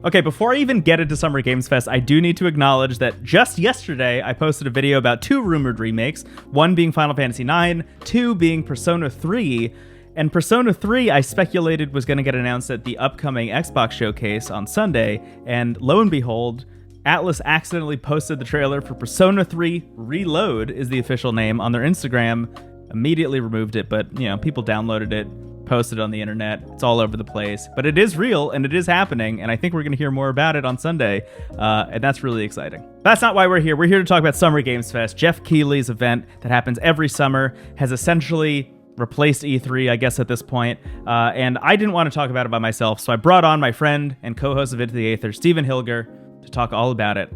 Okay, before I even get into Summer Games Fest, I do need to acknowledge that just yesterday I posted a video about 2 rumored remakes, one being Final Fantasy IX, 2 being Persona 3, and Persona 3 I speculated was going to get announced at the upcoming Xbox showcase on Sunday, and lo and behold, Atlas accidentally posted the trailer for Persona 3 Reload is the official name on their Instagram, immediately removed it, but people downloaded it, posted on the internet. It's all over the place, but it is real and it is happening, and I think we're going to hear more about it on Sunday, and that's really exciting. That's not why we're here. We're here to talk about Summer Games Fest. Geoff Keighley's event that happens every summer has essentially replaced E3, I guess, at this point, and I didn't want to talk about it by myself, so I brought on my friend and co-host of Into the Aether, Stephen Hilger, to talk all about it.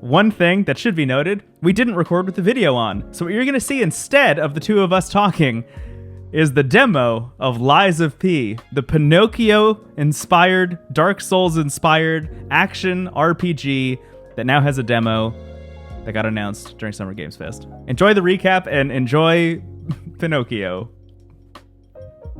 One thing that should be noted, we didn't record with the video on, so what you're going to see instead of the two of us talking is the demo of Lies of P, the Pinocchio-inspired, Dark Souls-inspired action RPG that now has a demo that got announced during Summer Games Fest. Enjoy the recap and enjoy Pinocchio.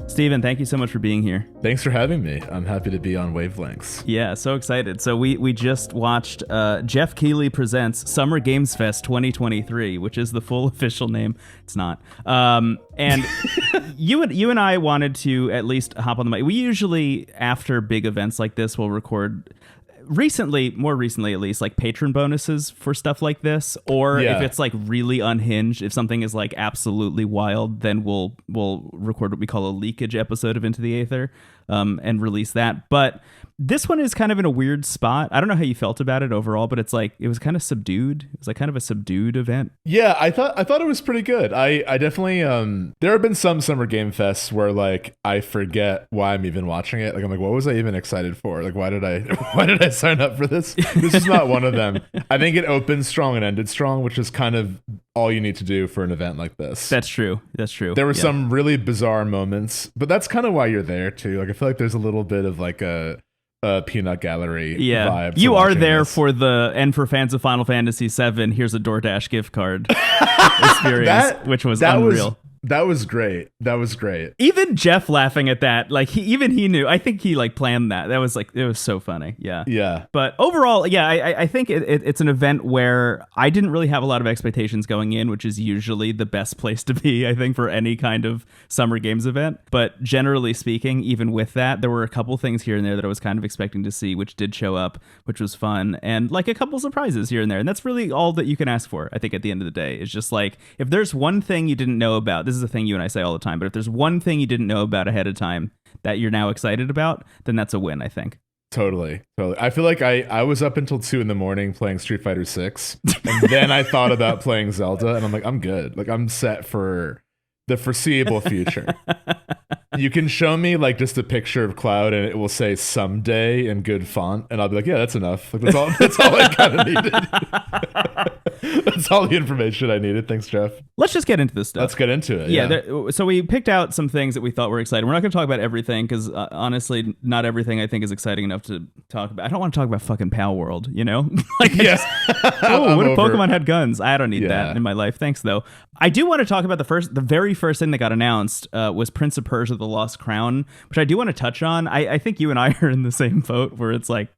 Steven, thank you so much for being here. Thanks for having me. I'm happy to be on Wavelengths. Yeah, so excited. So we just watched Geoff Keighley Presents Summer Games Fest 2023, which is the full official name. It's not. And you and I wanted to at least hop on the mic. We usually, after big events like this, will record more recently at least, like patron bonuses for stuff like this, or if it's like really unhinged, if something is like absolutely wild, then we'll record what we call a leakage episode of Into the Aether, and release that. But this one is kind of in a weird spot. I don't know how you felt about it overall, but it's like it was kind of subdued. It was like kind of a subdued event. Yeah, I thought it was pretty good. I definitely there have been some Summer Game Fests where like I forget why I'm even watching it. Like I'm like, what was I even excited for? Like why did I sign up for this? This is not one of them. I think it opened strong and ended strong, which is kind of all you need to do for an event like this. That's true. There were some really bizarre moments, but that's kind of why you're there too. Like I feel like there's a little bit of like a peanut gallery vibe. You are there for for fans of Final Fantasy VII, here's a DoorDash gift card experience, which was unreal. That was great. Even Geoff laughing at that, like he knew. I think he like planned that. That was like, it was so funny. Yeah. But overall, I think it's an event where I didn't really have a lot of expectations going in, which is usually the best place to be, I think, for any kind of Summer Games event. But generally speaking, even with that, there were a couple things here and there that I was kind of expecting to see, which did show up, which was fun, and like a couple surprises here and there. And that's really all that you can ask for, I think, at the end of the day. It's just like, if there's one thing you didn't know about, this is a thing you and I say all the time, but if there's one thing you didn't know about ahead of time that you're now excited about, then that's a win, I think. Totally. I feel like I was up until 2 a.m. playing Street Fighter 6, and then I thought about playing Zelda, and I'm like, I'm good. Like I'm set for the foreseeable future. You can show me like just a picture of Cloud and it will say someday in good font, and I'll be like, yeah, that's enough. Like that's all I kind of needed. That's all the information I needed. Thanks, Geoff. Let's just get into this stuff. Let's get into it. Yeah. So we picked out some things that we thought were exciting. We're not going to talk about everything because honestly, not everything I think is exciting enough to talk about. I don't want to talk about fucking Pal World, like, what if Pokemon had guns? I don't need that in my life. Thanks, though. I do want to talk about the very first thing that got announced was Prince of Persia: The Lost Crown, which I do want to touch on. I think you and I are in the same boat where it's like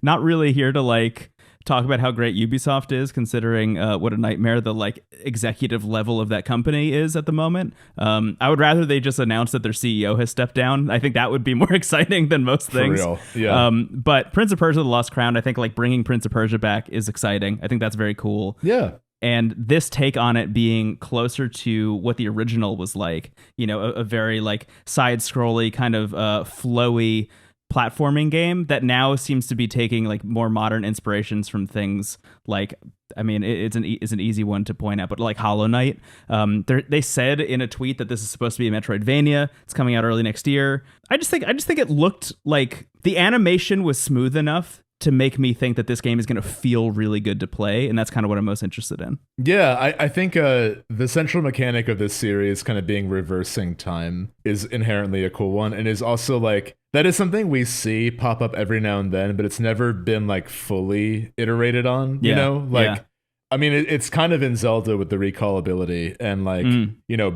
not really here to like talk about how great Ubisoft is, considering what a nightmare the like executive level of that company is at the moment. I would rather they just announce that their CEO has stepped down. I think that would be more exciting than most things. For real. Yeah. But Prince of Persia: The Lost Crown, I think like bringing Prince of Persia back is exciting. I think that's very cool. Yeah. And this take on it being closer to what the original was like, a very like side-scrolly kind of flowy platforming game that now seems to be taking like more modern inspirations from things like, I mean, it's an easy one to point out, but like Hollow Knight. They said in a tweet that this is supposed to be a Metroidvania. It's coming out early next year. I just think it looked like the animation was smooth enough to make me think that this game is going to feel really good to play, and that's kind of what I'm most interested in. Yeah, I think the central mechanic of this series kind of being reversing time is inherently a cool one, and is also like, that is something we see pop up every now and then, but it's never been like fully iterated on, I mean, it's kind of in Zelda with the recall ability, and like,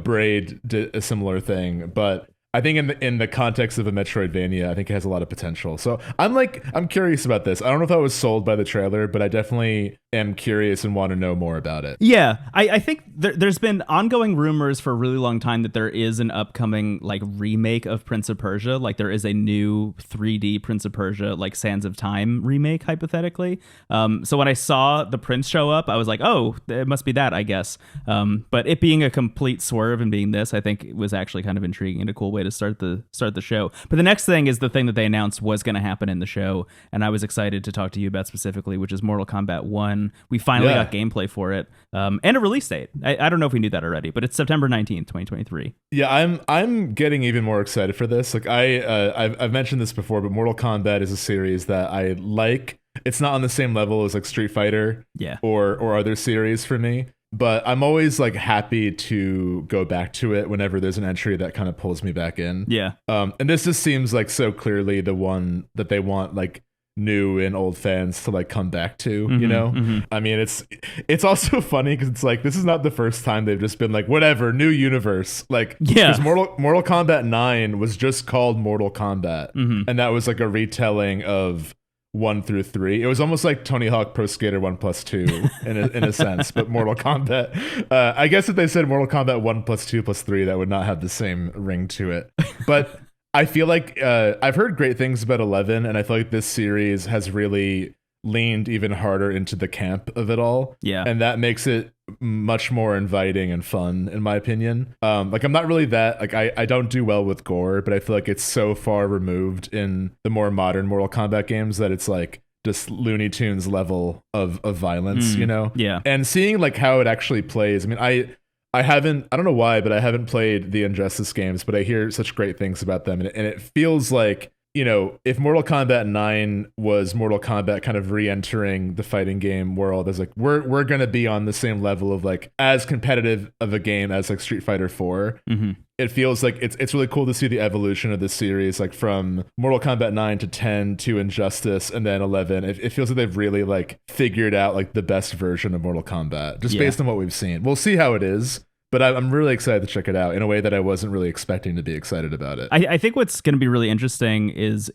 Braid did a similar thing, but I think in the context of a Metroidvania, I think it has a lot of potential. So I'm curious about this. I don't know if I was sold by the trailer, but I definitely am curious and want to know more about it. Yeah, I think there's been ongoing rumors for a really long time that there is an upcoming like remake of Prince of Persia. Like there is a new 3D Prince of Persia, like Sands of Time remake, hypothetically. So when I saw the Prince show up, I was like, oh, it must be that, I guess. But it being a complete swerve and being this, I think it was actually kind of intriguing and a cool way to start the show. But the next thing is the thing that they announced was going to happen in the show, and I was excited to talk to you about specifically, which is Mortal Kombat 1. We finally got gameplay for it, and a release date. I don't know if we knew that already, but it's September 19th, 2023. Yeah, I'm getting even more excited for this. Like I've mentioned this before, but Mortal Kombat is a series that I like. It's not on the same level as like Street Fighter, or other series for me. But I'm always like happy to go back to it whenever there's an entry that kind of pulls me back in. Yeah. And this just seems like so clearly the one that they want like new and old fans to like come back to, you know? Mm-hmm. I mean, it's also funny because it's like this is not the first time they've just been like, whatever, new universe. Like, because Mortal Kombat 9 was just called Mortal Kombat. Mm-hmm. And that was like a retelling of 1 through 3. It was almost like Tony Hawk Pro Skater 1+2 in a sense, but Mortal Kombat. I guess if they said Mortal Kombat 1+2+3, that would not have the same ring to it. But I feel like I've heard great things about 11, and I feel like this series has really leaned even harder into the camp of it all. Yeah, and that makes it much more inviting and fun, in my opinion. Like I'm not really that like I don't do well with gore, but I feel like it's so far removed in the more modern Mortal Kombat games that it's like just Looney Tunes level of violence, you know? Yeah. And seeing like how it actually plays. I mean, I don't know why, but I haven't played the Injustice games, but I hear such great things about them, and it feels like, you know, if Mortal Kombat 9 was Mortal Kombat kind of re-entering the fighting game world as like we're gonna be on the same level of like as competitive of a game as like Street Fighter 4. Mm-hmm. It feels like it's really cool to see the evolution of this series, like from Mortal Kombat 9 to 10 to Injustice and then 11. It feels like they've really like figured out like the best version of Mortal Kombat just based on what we've seen. We'll see how it is. But I'm really excited to check it out in a way that I wasn't really expecting to be excited about it. I think what's going to be really interesting is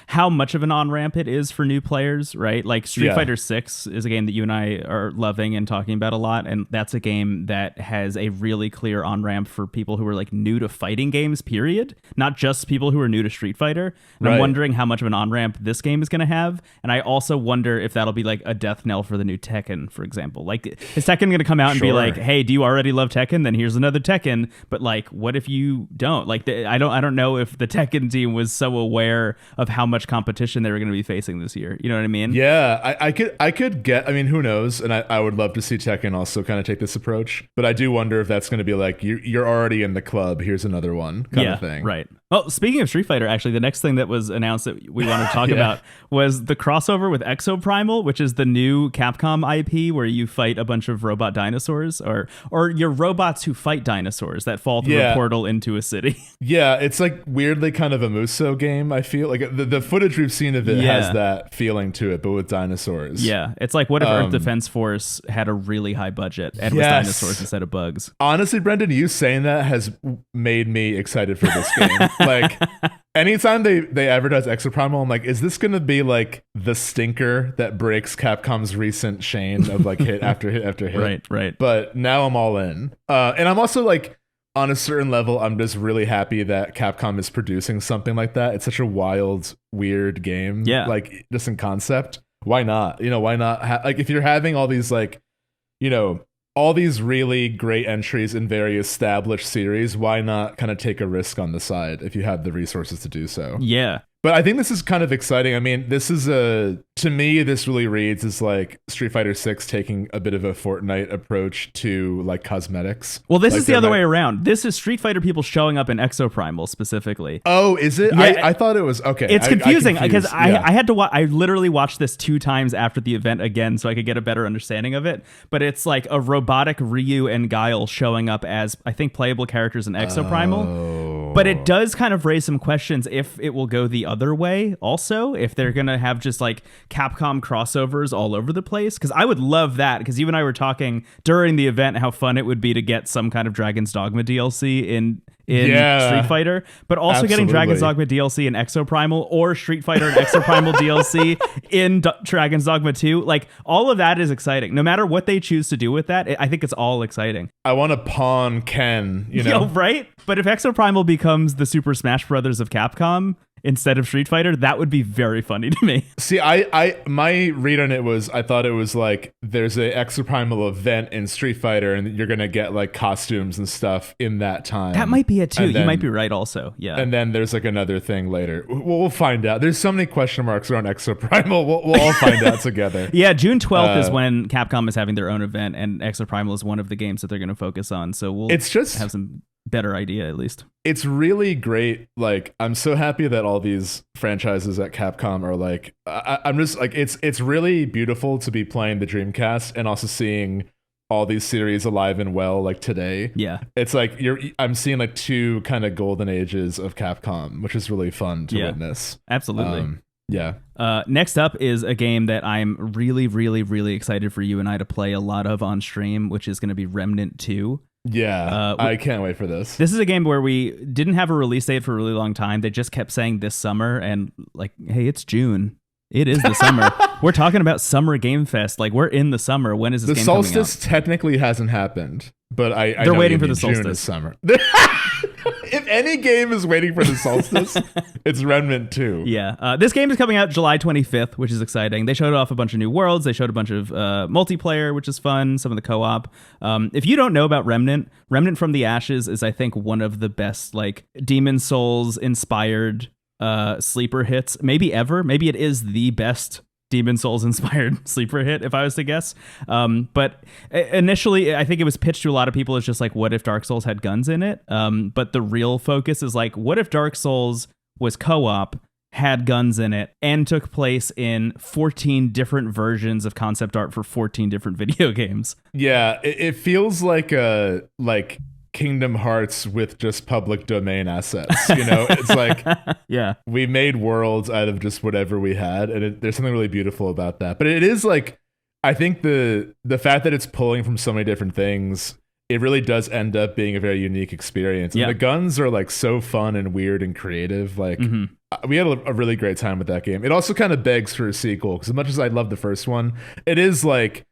how much of an on-ramp it is for new players, right? Like Street Fighter 6 is a game that you and I are loving and talking about a lot. And that's a game that has a really clear on-ramp for people who are like new to fighting games, period. Not just people who are new to Street Fighter. And I'm wondering how much of an on-ramp this game is going to have. And I also wonder if that'll be like a death knell for the new Tekken, for example. Like, is Tekken going to come out and be like, hey, do you already love Tekken? Then here's another Tekken. But like, what if you don't? Like, I don't know if the Tekken team was so aware of how much competition they were going to be facing this year. You know what I mean? Yeah, I could get. I mean, who knows? And I would love to see Tekken also kind of take this approach. But I do wonder if that's going to be like you're already in the club. Here's another one kind of thing. Right. Well, speaking of Street Fighter, actually, the next thing that was announced that we want to talk about was the crossover with Exoprimal, which is the new Capcom IP where you fight a bunch of robot dinosaurs, or you're robots who fight dinosaurs that fall through a portal into a city. Yeah, it's like weirdly kind of a Musou game, I feel. Like the footage we've seen of it has that feeling to it, but with dinosaurs. Yeah, it's like what if Earth Defense Force had a really high budget and was dinosaurs instead of bugs? Honestly, Brendan, you saying that has made me excited for this game. Like, anytime they advertise Exoprimal, I'm like, is this going to be like the stinker that breaks Capcom's recent chain of like hit after hit after hit? Right. But now I'm all in. And I'm also like, on a certain level, I'm just really happy that Capcom is producing something like that. It's such a wild, weird game. Yeah. Like, just in concept. Why not? You know, why not? Like, if you're having all these, like, you know, all these really great entries in very established series, why not kind of take a risk on the side if you have the resources to do so? Yeah. But I think this is kind of exciting. I mean, this is to me, this really reads as like Street Fighter 6 taking a bit of a Fortnite approach to like cosmetics. Well, this is the other way around. This is Street Fighter people showing up in Exoprimal specifically. Oh, is it? Yeah, I thought it was. Okay. It's confusing because I had to I literally watched this 2 times after the event again so I could get a better understanding of it. But it's like a robotic Ryu and Guile showing up as, I think, playable characters in Exoprimal. Oh. But it does kind of raise some questions if it will go the other way also, if they're gonna have just like Capcom crossovers all over the place, because I would love that, because you and I were talking during the event how fun it would be to get some kind of Dragon's Dogma DLC in in Street Fighter, but also getting Dragon's Dogma DLC and Exoprimal, or Street Fighter and Exoprimal DLC in Dragon's Dogma 2. Like, all of that is exciting. No matter what they choose to do with that, I think it's all exciting. I want to pawn Ken, right? But if Exoprimal becomes the Super Smash Brothers of Capcom instead of Street Fighter, that would be very funny to me. See, my read on it was, I thought it was like there's a Exoprimal event in Street Fighter and you're gonna get like costumes and stuff in that time. That might be it too. You might be right also. Yeah. And then there's like another thing later. We'll find out. There's so many question marks around Exoprimal. We'll all find out together. Yeah, June 12th is when Capcom is having their own event, and Exoprimal is one of the games that they're gonna focus on. So we'll have some better idea at least. It's really great. Like, I'm so happy that all these franchises at Capcom are like, I'm just like, it's really beautiful to be playing the Dreamcast and also seeing all these series alive and well, like today. Yeah. It's like I'm seeing like two kind of golden ages of Capcom, which is really fun to witness. Absolutely. Yeah. Next up is a game that I'm really, really, really excited for you and I to play a lot of on stream, which is going to be Remnant 2. Yeah, I can't wait for this. This is a game where we didn't have a release date for a really long time. They just kept saying this summer, and like, hey, it's June. It is the summer. We're talking about Summer Game Fest. Like, we're in the summer. When is this game coming out? The solstice technically hasn't happened, but I they're know waiting for the June solstice. Is summer. If any game is waiting for the solstice, it's Remnant 2. Yeah. This game is coming out July 25th, which is exciting. They showed off a bunch of new worlds. They showed a bunch of multiplayer, which is fun. Some of the co-op. If you don't know about Remnant from the Ashes is, I think, one of the best, like, Demon Souls inspired sleeper hits maybe ever. Maybe it is the best Demon Souls inspired sleeper hit, if I was to guess. But initially, I think it was pitched to a lot of people as just like, what if Dark Souls had guns in it? But the real focus is like, what if Dark Souls was co-op, had guns in it, and took place in 14 different versions of concept art for 14 different video games? Yeah, it feels like Kingdom Hearts with just public domain assets. It's like, yeah, we made worlds out of just whatever we had, and there's something really beautiful about that. But it is like, I think the fact that it's pulling from so many different things, it really does end up being a very unique experience. And the guns are like so fun and weird and creative. Like, we had a really great time with that game. It also kind of begs for a sequel, because as much as I love the first one, it is like,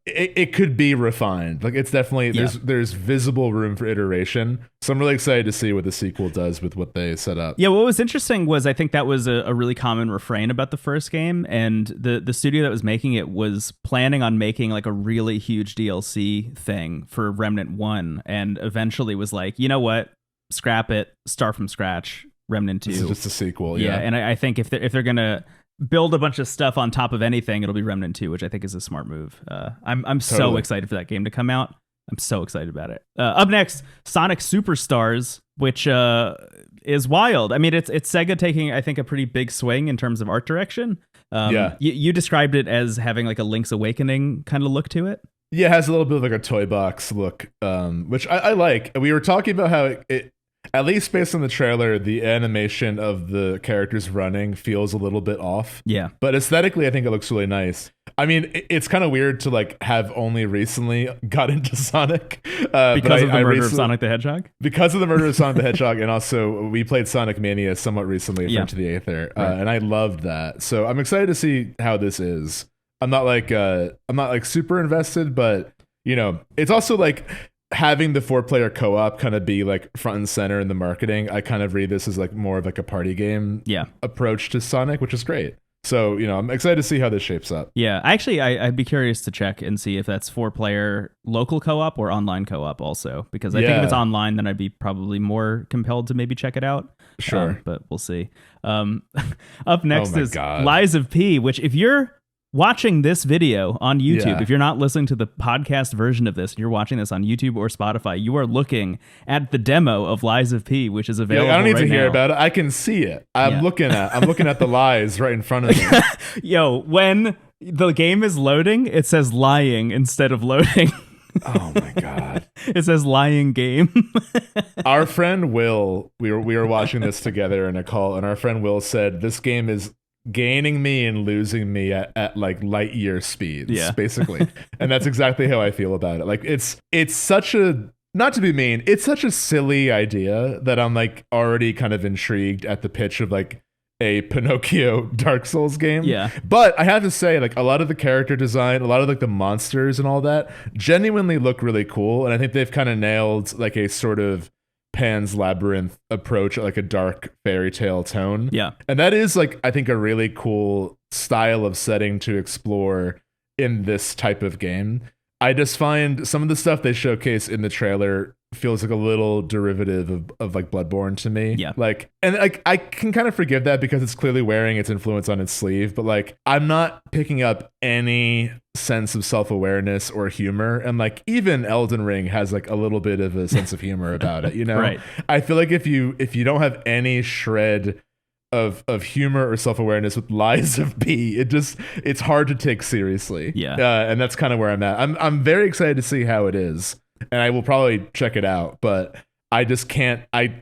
it could be refined. Like, it's definitely, there's visible room for iteration. So I'm really excited to see what the sequel does with what they set up. Yeah, what was interesting was, I think that was a really common refrain about the first game, and the studio that was making it was planning on making like a really huge DLC thing for Remnant 1, and eventually was like, you know what, scrap it, start from scratch, Remnant 2. This is just a sequel, yeah. And I think if they're gonna build a bunch of stuff on top of anything, it'll be Remnant 2, which I think is a smart move. I'm so excited for that game to come out. I'm so excited about it. Up next, Sonic Superstars, which is wild. I mean, it's Sega taking, I think, a pretty big swing in terms of art direction. You described it as having like a Link's Awakening kind of look to it. Yeah, it has a little bit of like a toy box look, which I like. We were talking about how it at least based on the trailer, the animation of the characters running feels a little bit off. Yeah. But aesthetically, I think it looks really nice. I mean, it's kind of weird to like have only recently got into Sonic. Because of the murder of Sonic the Hedgehog? Because of the murder of Sonic the Hedgehog. And also we played Sonic Mania somewhat recently at Into the Aether. And I loved that. So I'm excited to see how this is. I'm not like super invested, but it's also like having the 4-player co-op kind of be like front and center in the marketing. I kind of read this as like more of like a party game approach to Sonic, which is great. So, I'm excited to see how this shapes up. Yeah, actually, I'd be curious to check and see if that's 4-player local co-op or online co-op also, because I think if it's online, then I'd be probably more compelled to maybe check it out. Sure. But we'll see. Up next is Lies of P, which if you're watching this video on YouTube, if you're not listening to the podcast version of this, you're watching this on YouTube or Spotify, you are looking at the demo of Lies of P, which is available. I don't need to hear now. about it. I can see it. I'm looking at the lies right in front of me. Yo, when the game is loading, it says lying instead of loading. Oh my god. It says lying game. Our friend Will, we were watching this together in a call, and our friend Will said this game is gaining me and losing me at like light year speeds, basically. And that's exactly how I feel about it. Like it's such a not to be mean, it's such a silly idea that I'm like already kind of intrigued at the pitch of like a Pinocchio Dark Souls game. Yeah. But I have to say, like, a lot of the character design, a lot of like the monsters and all that genuinely look really cool. And I think they've kind of nailed like a sort of Pan's Labyrinth approach, like a dark fairy tale tone. Yeah. And that is like, I think, a really cool style of setting to explore in this type of game. I just find some of the stuff they showcase in the trailer feels like a little derivative of like Bloodborne to me. Yeah. Like, and like I can kind of forgive that because it's clearly wearing its influence on its sleeve, but like I'm not picking up any sense of self-awareness or humor. And like even Elden Ring has like a little bit of a sense of humor about it, you know? Right. I feel like if you don't have any shred of humor or self-awareness with Lies of P, it's hard to take seriously. Yeah. And that's kind of where I'm at. I'm very excited to see how it is, and I will probably check it out, but I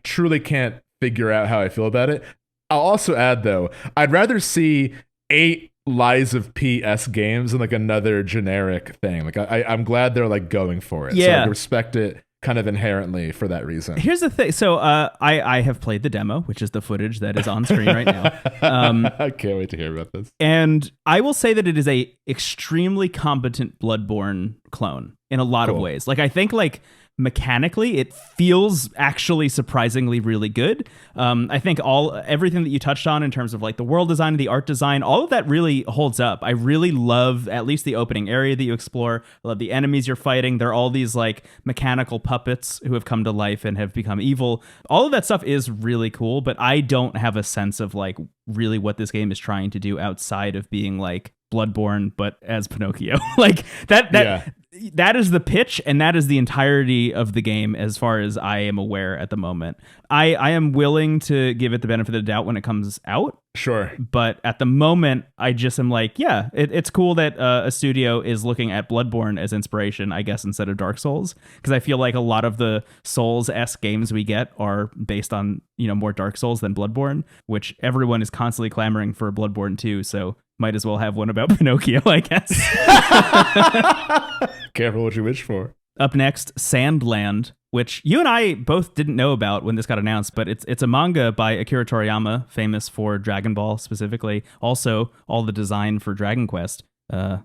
truly can't figure out how I feel about it. I'll also add though, I'd rather see 8 Lies of P-esque games than like another generic thing. Like I'm glad they're like going for it. Yeah. So I respect it kind of inherently for that reason. Here's the thing. So I have played the demo, which is the footage that is on screen right now. I can't wait to hear about this. And I will say that it is a extremely competent Bloodborne clone in a lot of ways. Like I think like mechanically it feels actually surprisingly really good. I think everything that you touched on in terms of like the world design, the art design, all of that really holds up. I really love at least the opening area that you explore. I love the enemies you're fighting. They're all these like mechanical puppets who have come to life and have become evil. All of that stuff is really cool, but I don't have a sense of like really what this game is trying to do outside of being like Bloodborne but as Pinocchio. Like that is the pitch, and that is the entirety of the game as far as I am aware at the moment. I am willing to give it the benefit of the doubt when it comes out. Sure. But at the moment, I just am like, yeah, it's cool that a studio is looking at Bloodborne as inspiration, I guess, instead of Dark Souls. Because I feel like a lot of the Souls-esque games we get are based on, more Dark Souls than Bloodborne, which everyone is constantly clamoring for Bloodborne 2, so might as well have one about Pinocchio, I guess. Careful what you wish for. Up next, Sandland, which you and I both didn't know about when this got announced, but it's a manga by Akira Toriyama, famous for Dragon Ball specifically. Also, all the design for Dragon Quest.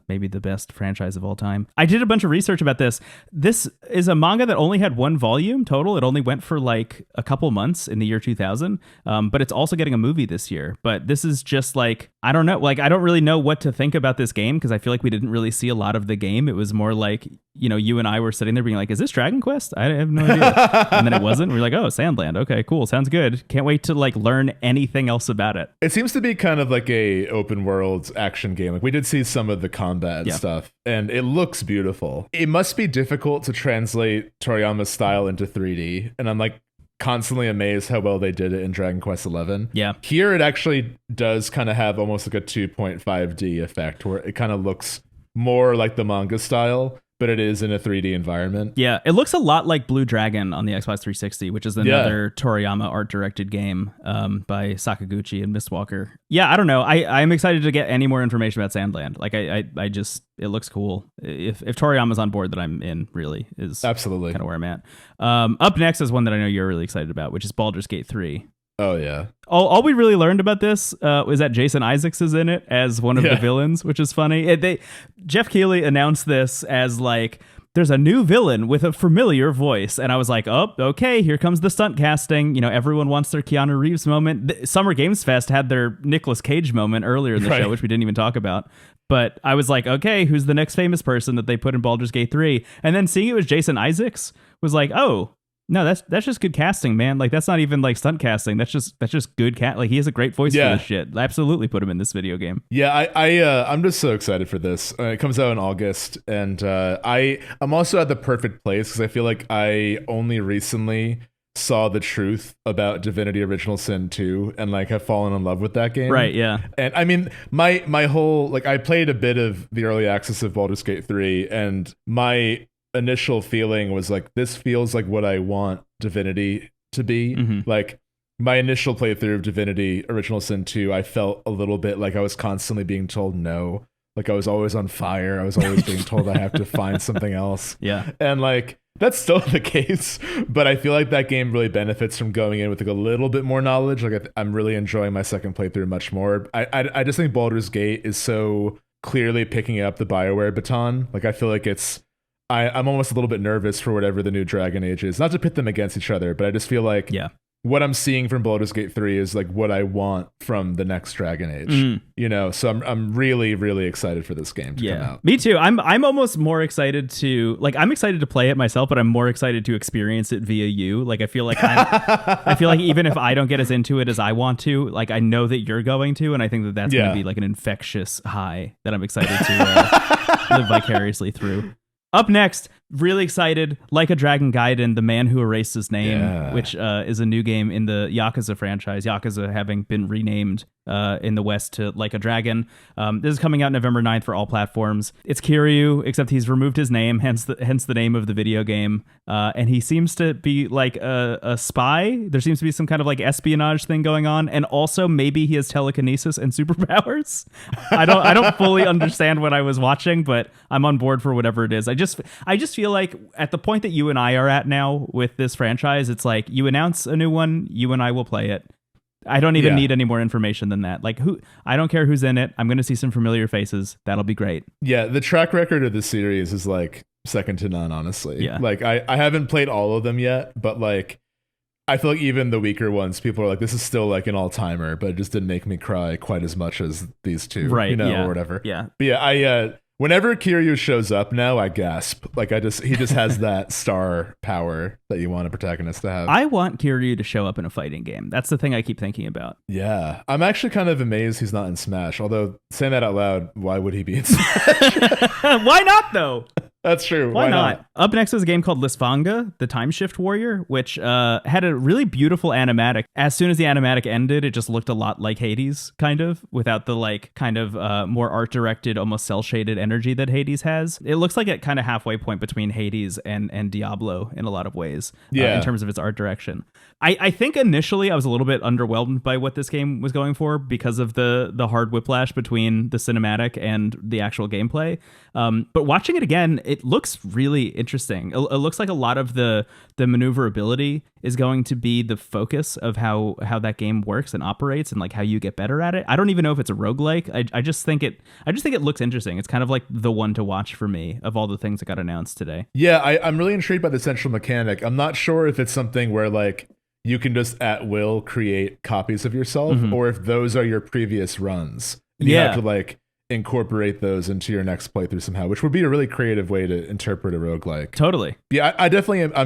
Maybe the best franchise of all time. I did a bunch of research about this. This is a manga that only had 1 volume total. It only went for like a couple months in the year 2000. But it's also getting a movie this year. But this is just like, I don't know. Like, I don't really know what to think about this game because I feel like we didn't really see a lot of the game. It was more like, you and I were sitting there being like, is this Dragon Quest? I have no idea. And then it wasn't. We're like, oh, Sandland. Okay, cool. Sounds good. Can't wait to like learn anything else about it. It seems to be kind of like a open world action game. Like we did see some of the combat and stuff, and it looks beautiful. It must be difficult to translate Toriyama's style into 3D, and I'm like constantly amazed how well they did it in Dragon Quest XI. Yeah. Here it actually does kind of have almost like a 2.5D effect where it kind of looks more like the manga style, but it is in a 3D environment. Yeah, it looks a lot like Blue Dragon on the Xbox 360, which is another Toriyama art-directed game by Sakaguchi and Mistwalker. Yeah, I don't know. I'm excited to get any more information about Sandland. Like, I just, it looks cool. If Toriyama's on board, that I'm in, really, is absolutely kind of where I'm at. Up next is one that I know you're really excited about, which is Baldur's Gate 3. Oh, yeah. All we really learned about this was that Jason Isaacs is in it as one of the villains, which is funny. Geoff Keighley announced this as like, there's a new villain with a familiar voice. And I was like, oh, okay, here comes the stunt casting. Everyone wants their Keanu Reeves moment. Summer Games Fest had their Nicolas Cage moment earlier in the show, which we didn't even talk about. But I was like, okay, who's the next famous person that they put in Baldur's Gate 3? And then seeing it was Jason Isaacs was like, oh, no, that's just good casting, man. Like, that's not even like stunt casting. That's just good like, he has a great voice for this shit. Absolutely put him in this video game. Yeah, I'm just so excited for this. It comes out in August, and I'm also at the perfect place because I feel like I only recently saw the truth about Divinity Original Sin 2 and like have fallen in love with that game. Right, yeah. And I mean, my whole, like, I played a bit of the early access of Baldur's Gate 3, and my initial feeling was like, this feels like what I want Divinity to be. Like, my initial playthrough of Divinity Original Sin 2, I felt a little bit like I was constantly being told no. Like, I was always on fire. I was always being told I have to find something else. Yeah. And like, That's still the case, but I feel like that game really benefits from going in with like a little bit more knowledge. Like I'm really enjoying my second playthrough much more. I just think Baldur's Gate is so clearly picking up the BioWare baton. Like I feel like I'm almost a little bit nervous for whatever the new Dragon Age is. Not to pit them against each other, but I just feel like what I'm seeing from Baldur's Gate 3 is like what I want from the next Dragon Age. You know, so I'm really, really excited for this game to come out. Me too. I'm almost more excited to I'm excited to play it myself, but I'm more excited to experience it via you. Like I feel like I feel like even if I don't get as into it as I want to, like I know that you're going to, and I think that that's going to be like an infectious high that I'm excited to live vicariously through. Up next, really excited, Like a Dragon Gaiden, The Man Who Erased His Name, which is a new game in the Yakuza franchise, Yakuza having been renamed in the West to Like a Dragon. This is coming out November 9th for all platforms. It's Kiryu, except he's removed his name, hence the name of the video game. And he seems to be like a spy. There seems to be some kind of like espionage thing going on. And also maybe he has telekinesis and superpowers. I don't fully understand what I was watching, but I'm on board for whatever it is. I just feel like at the point that you and I are at now with this franchise, it's like you announce a new one, you and I will play it. I don't even need any more information than that. Like I don't care who's in it. I'm going to see some familiar faces. That'll be great. Yeah, the track record of this series is like second to none, honestly. Yeah. Like I haven't played all of them yet, but like I feel like even the weaker ones, people are like, this is still like an all-timer, but it just didn't make me cry quite as much as these two, right? You know, yeah. or whatever. Yeah. But yeah, whenever Kiryu shows up now, I gasp. Like he just has that star power that you want a protagonist to have. I want Kiryu to show up in a fighting game. That's the thing I keep thinking about. Yeah. I'm actually kind of amazed he's not in Smash. Although saying that out loud, why would he be in Smash? Why not though? That's true. Why not? Up next is a game called Lysfangha, the Time Shift Warrior, which had a really beautiful animatic. As soon as the animatic ended, it just looked a lot like Hades, kind of, without the like kind of more art-directed, almost cel-shaded energy that Hades has. It looks like a kind of halfway point between Hades and Diablo in a lot of ways, in terms of its art direction. I think initially I was a little bit underwhelmed by what this game was going for because of the hard whiplash between the cinematic and the actual gameplay. But watching it again, it looks really interesting. It looks like a lot of the maneuverability is going to be the focus of how that game works and operates and like how you get better at it. I don't even know if it's a roguelike. I just think it looks interesting. It's kind of like the one to watch for me of all the things that got announced today. Yeah, I'm really intrigued by the central mechanic. I'm not sure if it's something where like you can just at will create copies of yourself, or if those are your previous runs. And you have to like incorporate those into your next playthrough somehow, which would be a really creative way to interpret a roguelike. Totally. Yeah, I'm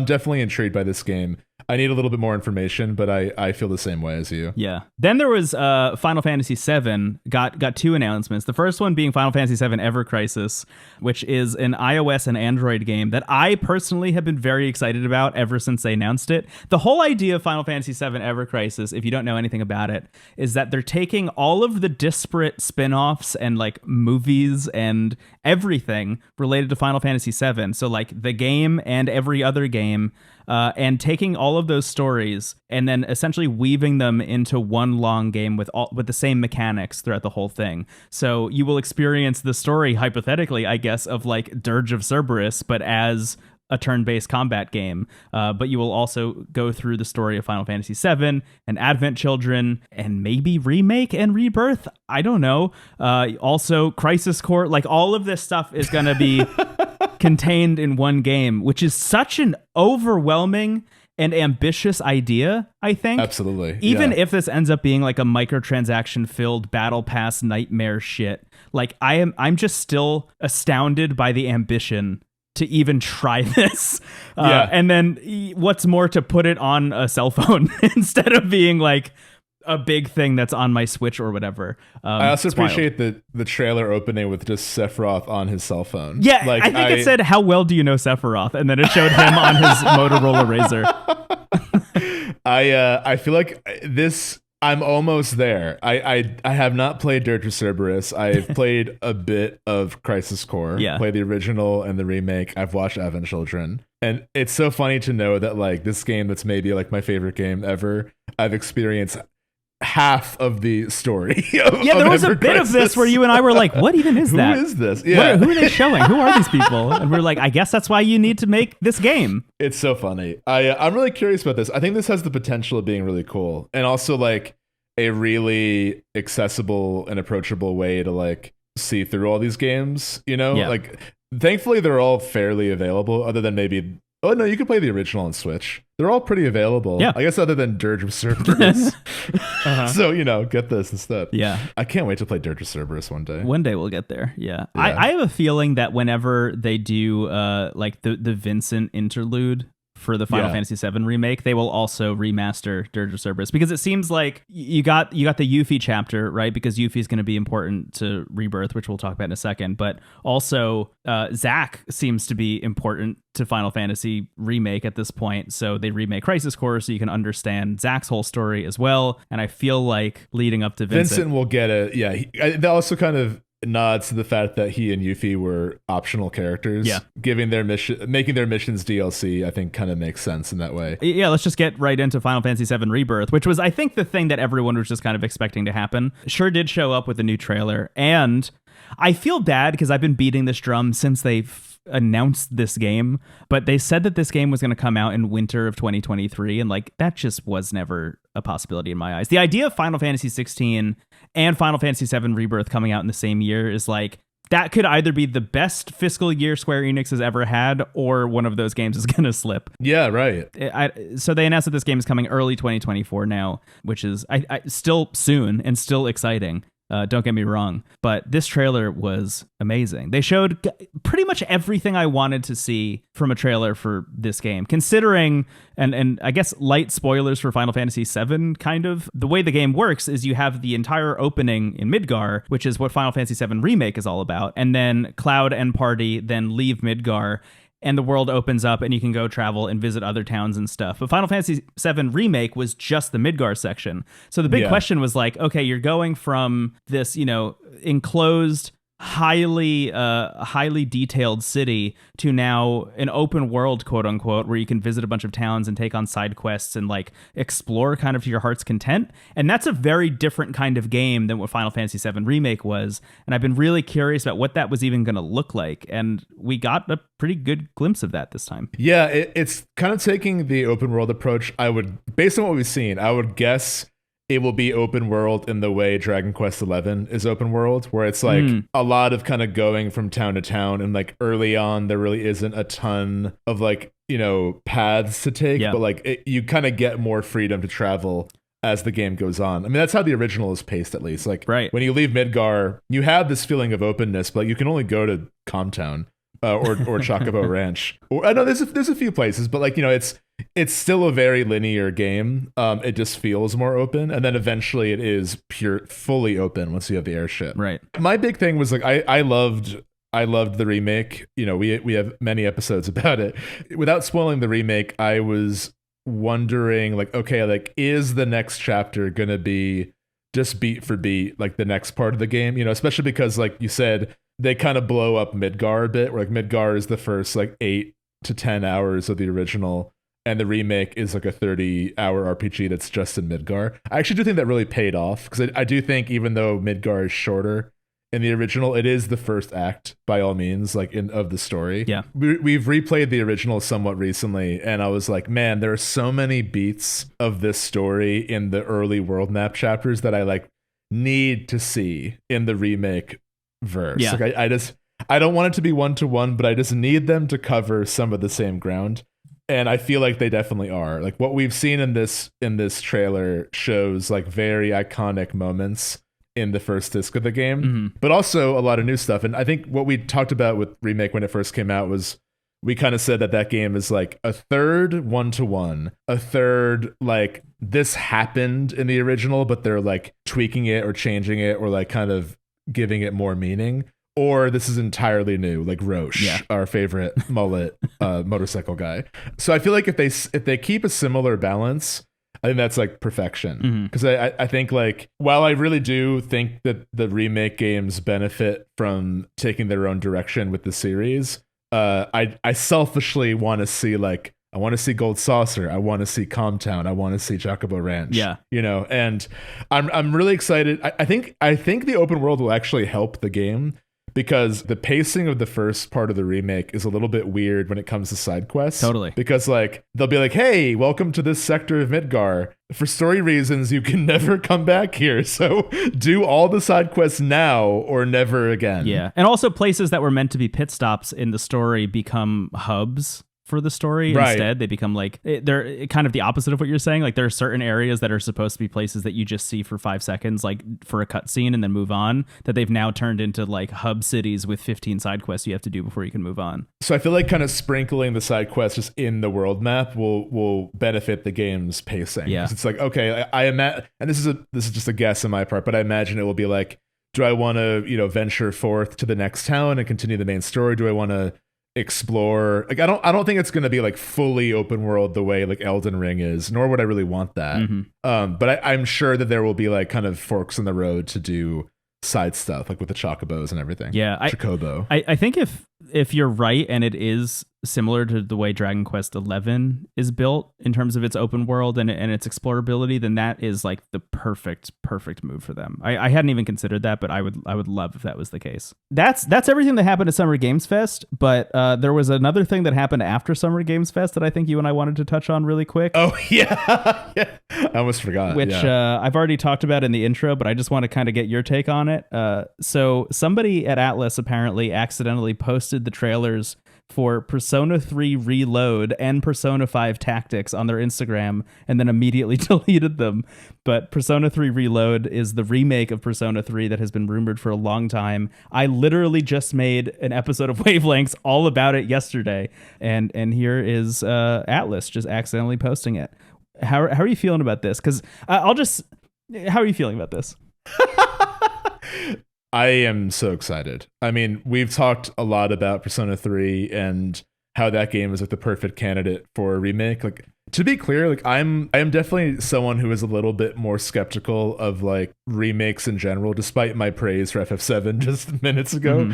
definitely intrigued by this game. I need a little bit more information, but I feel the same way as you. Yeah. Then there was Final Fantasy VII got two announcements. The first one being Final Fantasy VII Ever Crisis, which is an iOS and Android game that I personally have been very excited about ever since they announced it. The whole idea of Final Fantasy VII Ever Crisis, if you don't know anything about it, is that they're taking all of the disparate spin-offs and like movies and everything related to Final Fantasy VII. So like the game and every other game, and taking all of those stories and then essentially weaving them into one long game with the same mechanics throughout the whole thing. So you will experience the story, hypothetically, I guess, of like Dirge of Cerberus, but as a turn-based combat game. But you will also go through the story of Final Fantasy VII and Advent Children and maybe Remake and Rebirth. I don't know. Also Crisis Core. Like all of this stuff is going to be contained in one game, which is such an overwhelming and ambitious idea, I think. Absolutely. Even if this ends up being like a microtransaction filled battle pass nightmare shit, like I'm just still astounded by the ambition to even try this. And then what's more, to put it on a cell phone instead of being like a big thing that's on my Switch or whatever. I also appreciate the trailer opening with just Sephiroth on his cell phone. Yeah, like, I think it said, "How well do you know Sephiroth?" And then it showed him on his Motorola Razr. I feel like this. I'm almost there. I have not played Dirge of Cerberus. I've played a bit of Crisis Core. Yeah. Played the original and the remake. I've watched Advent Children. And it's so funny to know that like this game that's maybe like my favorite game ever, I've experienced half of the story. There was a bit of this where you and I were like, what even is that? Who is this? Yeah. Who are they showing? Who are these people? And we're like, I guess that's why you need to make this game. It's so funny. I'm really curious about this. I think this has the potential of being really cool, and also like a really accessible and approachable way to like see through all these games. Like thankfully they're all fairly available, other than maybe. Oh no, you can play the original on Switch. They're all pretty available. Yeah. I guess other than Dirge of Cerberus. So, get this instead. Yeah. I can't wait to play Dirge of Cerberus one day. One day we'll get there. Yeah. I have a feeling that whenever they do like the Vincent interlude for the Final Fantasy VII remake, they will also remaster Dirge of Cerberus, because it seems like you got the Yuffie chapter, right? Because Yuffie is going to be important to Rebirth, which we'll talk about in a second. But also Zack seems to be important to Final Fantasy remake at this point. So they remake Crisis Core so you can understand Zack's whole story as well. And I feel like leading up to Vincent will get it. Yeah. That also kind of nods to the fact that he and Yuffie were optional characters. Yeah. Making their missions DLC, I think kind of makes sense in that way. Yeah, let's just get right into Final Fantasy VII Rebirth, which was, I think, the thing that everyone was just kind of expecting to happen. Sure did show up with a new trailer, and I feel bad because I've been beating this drum since they've announced this game, but they said that this game was going to come out in winter of 2023, and like that just was never a possibility in my eyes. The idea of Final Fantasy 16 and Final Fantasy VII Rebirth coming out in the same year is like, that could either be the best fiscal year Square Enix has ever had, or one of those games is going to slip. Yeah, right. So they announced that this game is coming early 2024 now, which is I still soon and still exciting. Don't get me wrong, but this trailer was amazing. They showed pretty much everything I wanted to see from a trailer for this game, considering, and I guess light spoilers for Final Fantasy VII, kind of. The way the game works is you have the entire opening in Midgar, which is what Final Fantasy VII Remake is all about, and then Cloud and party then leave Midgar, and the world opens up and you can go travel and visit other towns and stuff. But Final Fantasy VII Remake was just the Midgar section. So the big question was like, okay, you're going from this, enclosed, highly detailed city to now an open world, quote unquote, where you can visit a bunch of towns and take on side quests and like explore kind of to your heart's content. And that's a very different kind of game than what Final Fantasy VII Remake was. And I've been really curious about what that was even going to look like. And we got a pretty good glimpse of that this time. Yeah, it's kind of taking the open world approach. Based on what we've seen, I would guess it will be open world in the way Dragon Quest XI is open world, where it's like a lot of kind of going from town to town, and like early on there really isn't a ton of like, paths to take, but like you kind of get more freedom to travel as the game goes on. I mean, that's how the original is paced, at least. Like when you leave Midgar, you have this feeling of openness, but you can only go to Comtown or Chocobo Ranch. Or I know there's a few places, but like, it's still a very linear game. It just feels more open, and then eventually it is fully open once you have the airship. Right. My big thing was like I loved the remake. We have many episodes about it. Without spoiling the remake, I was wondering like, okay, like is the next chapter gonna be just beat for beat like the next part of the game? Especially because like you said, they kind of blow up Midgar a bit. Where like Midgar is the first like 8 to 10 hours of the original, and the remake is like a 30-hour RPG that's just in Midgar. I actually do think that really paid off, because I do think even though Midgar is shorter in the original, it is the first act by all means, like of the story. Yeah, we've replayed the original somewhat recently, and I was like, man, there are so many beats of this story in the early world map chapters that I like need to see in the remake verse. Yeah. Like I don't want it to be one-to-one, but I just need them to cover some of the same ground. And I feel like they definitely are. Like what we've seen in this trailer shows like very iconic moments in the first disc of the game, but also a lot of new stuff. And I think what we talked about with Remake when it first came out was we kind of said that game is like a third one-to-one, a third like this happened in the original, but they're like tweaking it or changing it or like kind of giving it more meaning. Or this is entirely new, like Roche, our favorite mullet motorcycle guy. So I feel like if they keep a similar balance, I think that's like perfection. Because I think like, while I really do think that the remake games benefit from taking their own direction with the series, I selfishly want to see like I want to see Gold Saucer. I want to see Calmtown. I want to see Chocobo Ranch. Yeah. You know, and I'm really excited. I think the open world will actually help the game, because the pacing of the first part of the remake is a little bit weird when it comes to side quests. Totally. Because like they'll be like, hey, welcome to this sector of Midgar. For story reasons, you can never come back here. So do all the side quests now or never again. Yeah. And also places that were meant to be pit stops in the story become hubs for the story. Right. Instead, they become like, they're kind of the opposite of what you're saying. Like there are certain areas that are supposed to be places that you just see for 5 seconds, like for a cutscene and then move on, that they've now turned into like hub cities with 15 side quests you have to do before you can move on. So I feel like kind of sprinkling the side quests just in the world map will benefit the game's pacing. Yeah. It's like, okay, I imagine, and this is just a guess on my part, but I imagine it will be like, do I want to, venture forth to the next town and continue the main story? Do I want to explore? Like I don't think it's going to be like fully open world the way like Elden Ring is, nor would I really want that. But I'm sure that there will be like kind of forks in the road to do side stuff, like with the chocobos and everything. Yeah, Chocobo. I think if you're right and it is similar to the way Dragon Quest XI is built in terms of its open world and its explorability, then that is like the perfect move for them. I hadn't even considered that, but I would love if that was the case. That's everything that happened at Summer Games Fest, but there was another thing that happened after Summer Games Fest that I think you and I wanted to touch on really quick. Oh yeah. Yeah. I almost forgot. Which I've already talked about in the intro, but I just want to kind of get your take on it. So somebody at Atlas apparently accidentally posted the trailers for Persona 3 Reload and Persona 5 Tactics on their Instagram and then immediately deleted them. But Persona 3 Reload is the remake of Persona 3 that has been rumored for a long time. I literally just made an episode of Wavelengths all about it yesterday. And here is Atlas just accidentally posting it. How are you feeling about this? Because how are you feeling about this? I am so excited. I mean, we've talked a lot about Persona 3 and how that game is like the perfect candidate for a remake. Like, to be clear, like I am definitely someone who is a little bit more skeptical of like remakes in general, despite my praise for FF7 just minutes ago.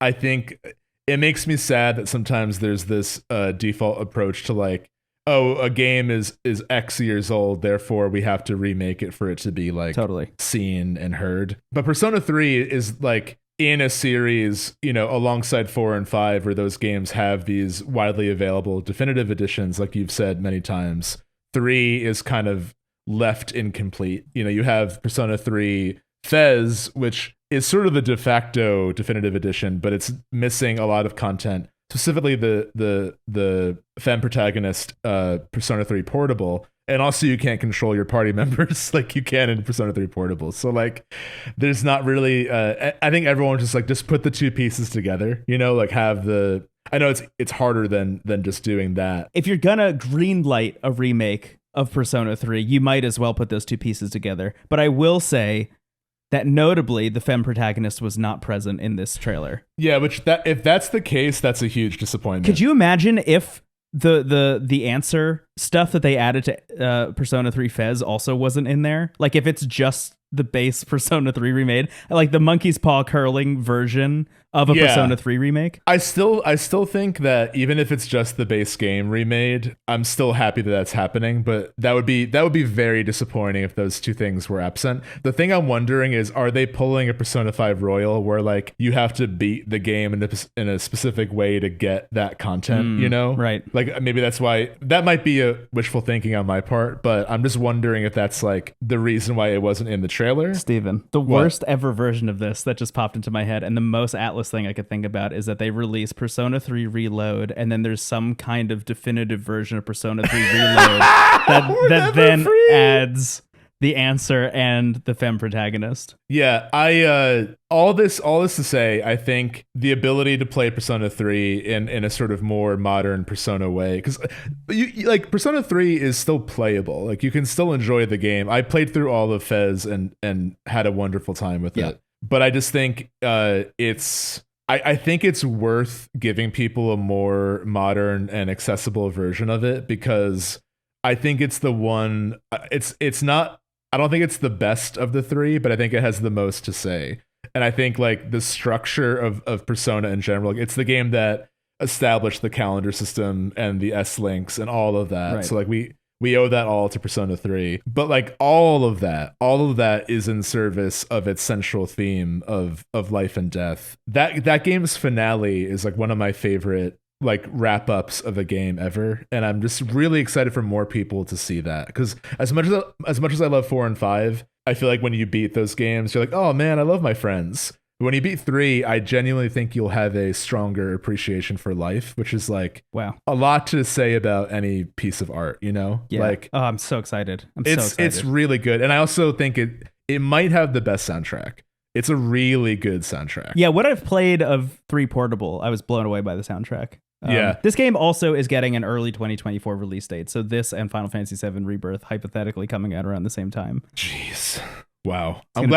I think it makes me sad that sometimes there's this default approach to like, oh, a game is X years old, therefore we have to remake it for it to be like totally seen and heard. But Persona 3 is like in a series, alongside 4 and 5, where those games have these widely available definitive editions, like you've said many times. 3 is kind of left incomplete. You have Persona 3 Fez, which is sort of the de facto definitive edition, but it's missing a lot of content. Specifically the femme protagonist Persona 3 Portable, and also you can't control your party members like you can in Persona 3 Portable. So like there's not really I think everyone just put the two pieces together, like have the, I know it's harder than just doing that. If you're gonna greenlight a remake of Persona 3, you might as well put those two pieces together. But I will say that notably the femme protagonist was not present in this trailer. Yeah, if that's the case, that's a huge disappointment. Could you imagine if the answer stuff that they added to Persona 3 Fez also wasn't in there? Like if it's just the base Persona 3 remade, like the monkey's paw curling version of a Persona 3 remake. I still think that even if it's just the base game remade, I'm still happy that that's happening, but that would be very disappointing if those two things were absent. The thing I'm wondering is, are they pulling a Persona 5 Royal where like you have to beat the game in a specific way to get that content, Right. Like maybe that's why, that might be a wishful thinking on my part, but I'm just wondering if that's like the reason why it wasn't in the trailer. Steven, the worst ever version of this that just popped into my head, and the most Atlas thing I could think about, is that they release Persona 3 Reload, and then there's some kind of definitive version of Persona 3 Reload that then adds the answer and the femme protagonist. Yeah, I all this to say, I think the ability to play Persona 3 in a sort of more modern Persona way, because you like Persona 3 is still playable. Like you can still enjoy the game. I played through all of Fez and had a wonderful time with it. But I just think I think it's worth giving people a more modern and accessible version of it, because I think it's the one. It's not. I don't think it's the best of the three, but I think it has the most to say. And I think like the structure of Persona in general, it's the game that established the calendar system and the S-links and all of that. Right. So like we owe that all to Persona 3. But like all of that is in service of its central theme of life and death. That game's finale is like one of my favorite like wrap ups of a game ever, and I'm just really excited for more people to see that, because as much as I love 4 and 5, I feel like when you beat those games, you're like, oh man, I love my friends. But when you beat 3, I genuinely think you'll have a stronger appreciation for life, which is like wow, a lot to say about any piece of art, you know? Yeah. Like, oh, I'm so excited. I'm so excited. It's really good, and I also think it might have the best soundtrack. It's a really good soundtrack. Yeah, what I've played of 3 Portable, I was blown away by the soundtrack. Yeah. This game also is getting an early 2024 release date. So this and Final Fantasy VII Rebirth hypothetically coming out around the same time. Jeez. Wow. I'm so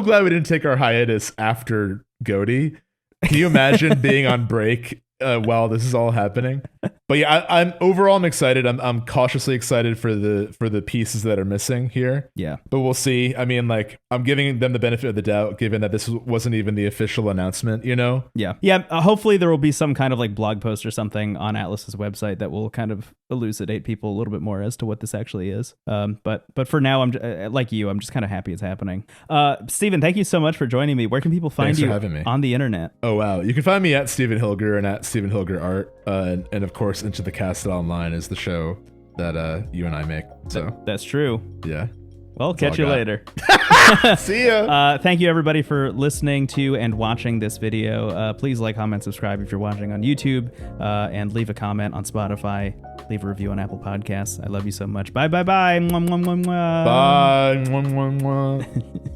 glad we didn't take our hiatus after Goaty. Can you imagine being on break while this is all happening? But yeah, I'm excited. I'm cautiously excited for the pieces that are missing here. Yeah. But we'll see. I mean, like, I'm giving them the benefit of the doubt, given that this wasn't even the official announcement, you know? Yeah. Yeah. Hopefully there will be some kind of like blog post or something on Atlus's website that will kind of elucidate people a little bit more as to what this actually is. But for now, I'm like you, I'm just kind of happy it's happening. Stephen, thank you so much for joining me. Where can people find you on the internet? Oh, wow. You can find me at Stephen Hilger and at Stephen Hilger Art. And of course, Into the Castle Online is the show that you and I make. So that's true. Yeah. Well, catch you later. See ya. Thank you, everybody, for listening to and watching this video. Please like, comment, subscribe if you're watching on YouTube, and leave a comment on Spotify. Leave a review on Apple Podcasts. I love you so much. Bye, bye, bye. Mwah, mwah, mwah, mwah. Bye. Mwah, mwah, mwah.